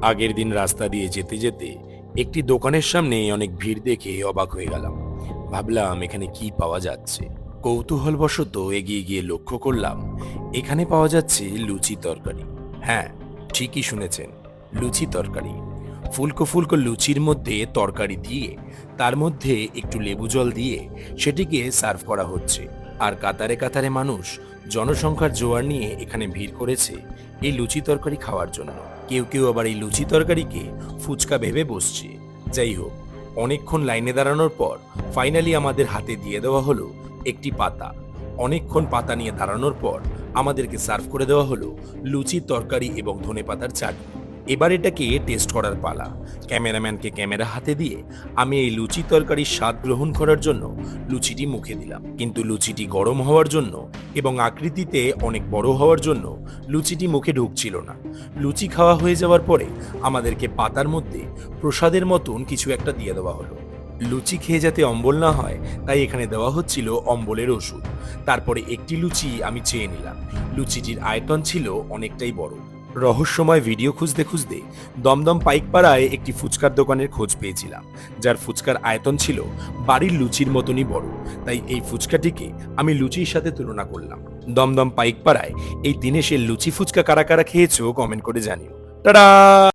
আগের দিন রাস্তা দিয়ে যেতে যেতে একটি দোকানের সামনে অনেক ভিড় দেখে অবাক হয়ে গেলাম। ভাবলাম এখানে কি পাওয়া যাচ্ছে। কৌতূহলবশত এগিয়ে গিয়ে লক্ষ্য করলাম এখানে পাওয়া যাচ্ছে লুচি তরকারি। হ্যাঁ, ঠিকই শুনেছেন, লুচি তরকারি। ফুলকো ফুলকো লুচির মধ্যে তরকারি দিয়ে তার মধ্যে একটু লেবু জল দিয়ে সেটিকে সার্ভ করা হচ্ছে। আর কাতারে কাতারে মানুষ জনসংখ্যার জোয়ার নিয়ে এখানে ভিড় করেছে এই লুচি তরকারি খাওয়ার জন্য। কেউ কেউ আবার এই লুচি তরকারিকে ফুচকা ভেবে বসছে। যাই হোক, অনেকক্ষণ লাইনে দাঁড়ানোর পর ফাইনালি আমাদের হাতে দিয়ে দেওয়া হলো একটি পাতা। অনেকক্ষণ পাতা নিয়ে দাঁড়ানোর পর আমাদেরকে সার্ভ করে দেওয়া হলো লুচি তরকারি এবং ধনেপাতার চাটনি। এবার এটাকে টেস্ট করার পালা। ক্যামেরাম্যানকে ক্যামেরা হাতে দিয়ে আমি এই লুচি তরকারির স্বাদ গ্রহণ করার জন্য লুচিটি মুখে দিলাম, কিন্তু লুচিটি গরম হওয়ার জন্য এবং আকৃতিতে অনেক বড় হওয়ার জন্য লুচিটি মুখে ঢুকছিল না। লুচি খাওয়া হয়ে যাওয়ার পরে আমাদেরকে পাতার মধ্যে প্রসাদের মতন কিছু একটা দিয়ে দেওয়া হলো। লুচি খেয়ে যাতে অম্বল না হয় তাই এখানে দেওয়া হচ্ছিল অম্বলের ওষুধ। তারপরে একটি লুচি আমি চেয়ে নিলাম। লুচিটির আয়তন ছিল অনেকটাই বড়। রহস্যময় ভিডিও খুঁজতে খুঁজতে দমদম পাইকপাড়ায় একটি ফুচকার দোকানের খোঁজ পেয়েছিলাম, যার ফুচকার আয়তন ছিল বাড়ির লুচির মতনই বড়। তাই এই ফুচকাটিকে আমি লুচির সাথে তুলনা করলাম। দমদম পাইকপাড়ায় এই দিনেশের লুচি ফুচকা কারা কারা খেয়েছো কমেন্ট করে জানিও। টাটা।